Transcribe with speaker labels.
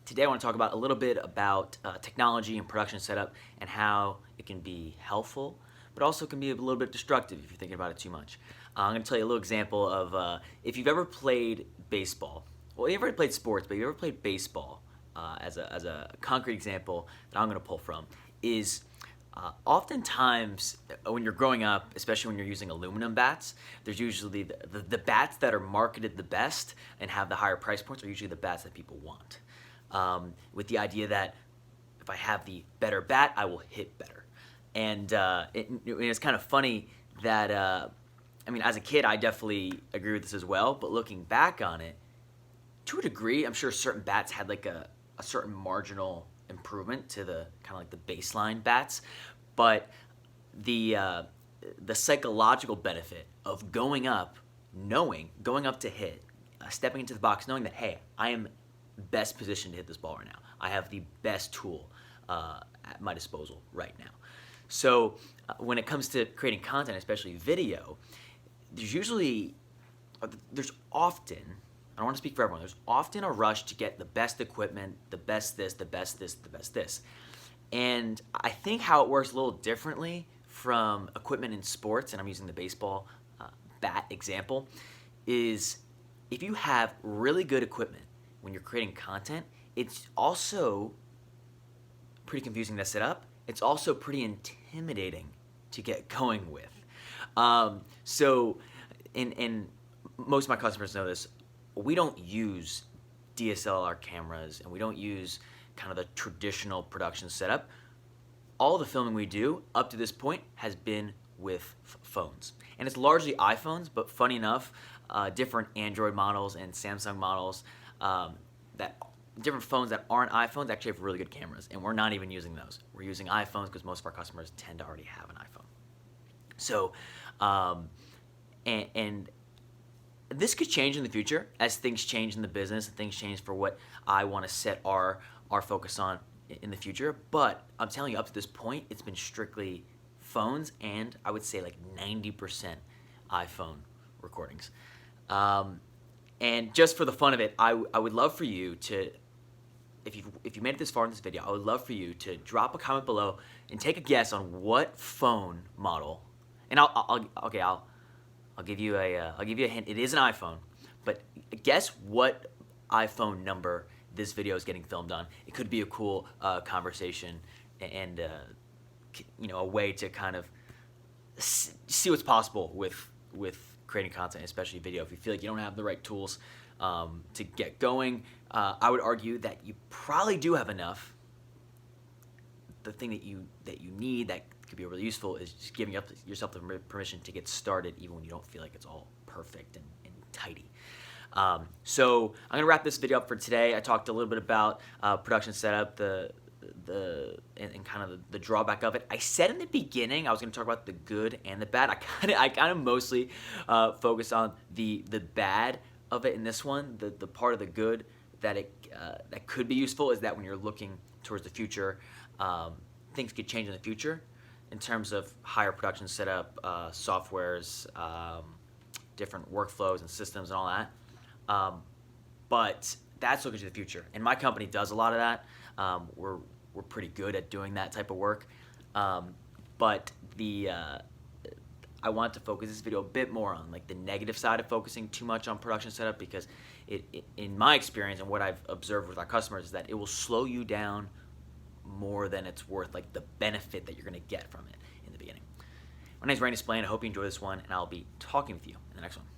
Speaker 1: Today I want to talk about a little bit about technology and production setup and how it can be helpful, but also can be a little bit destructive if you're thinking about it too much. I'm going to tell you a little example of if you've ever played baseball. Well, you've ever played sports, but you've ever played baseball as a concrete example that I'm going to pull from is oftentimes when you're growing up, especially when you're using aluminum bats, there's usually the bats that are marketed the best and have the higher price points are usually the bats that people want. With the idea that if I have the better bat, I will hit better. And it's kind of funny that, as a kid, I definitely agree with this as well, but looking back on it, to a degree, I'm sure certain bats had like a certain marginal improvement to the kind of like the baseline bats, but the psychological benefit of going up to hit, stepping into the box, knowing that, hey, I am best positioned to hit this ball right now. I have the best tool at my disposal right now. So when it comes to creating content, especially video, there's often, I don't want to speak for everyone, there's often a rush to get the best equipment, the best this, the best this, the best this. And I think how it works a little differently from equipment in sports, and I'm using the baseball bat example, is if you have really good equipment when you're creating content, it's also pretty confusing to set up. It's also pretty intimidating to get going with. So most of my customers know this. We don't use DSLR cameras and we don't use kind of the traditional production setup. All the filming we do up to this point has been with phones. And it's largely iPhones, but funny enough, different Android models and Samsung models, different phones that aren't iPhones actually have really good cameras, and we're not even using those. We're using iPhones because most of our customers tend to already have an iPhone. So, and this could change in the future as things change in the business and things change for what I want to set our focus on in the future. But I'm telling you, up to this point, it's been strictly phones, and I would say like 90% iPhone recordings. And just for the fun of it, I would love for you to, if you made it this far in this video, I would love for you to drop a comment below and take a guess on what phone model. And I'll give you a hint. It is an iPhone, but guess what iPhone number this video is getting filmed on. It could be a cool conversation and a way to kind of see what's possible with creating content, especially video. If you feel like you don't have the right tools to get going, I would argue that you probably do have enough. The thing that you need that could be really useful is just giving yourself the permission to get started even when you don't feel like it's all perfect and tidy. So I'm gonna wrap this video up for today. I talked a little bit about production setup, and kind of the drawback of it. I said in the beginning I was going to talk about the good and the bad. I kind of mostly focus on the bad of it in this one. The part of the good that that could be useful is that when you're looking towards the future, things could change in the future in terms of higher production setup, softwares, different workflows and systems and all that. But that's looking to the future, and my company does a lot of that. We're pretty good at doing that type of work, but I want to focus this video a bit more on like the negative side of focusing too much on production setup, because it in my experience and what I've observed with our customers is that it will slow you down more than it's worth, like the benefit that you're going to get from it in the beginning. My name is Randy Splain. I hope you enjoy this one, and I'll be talking with you in the next one.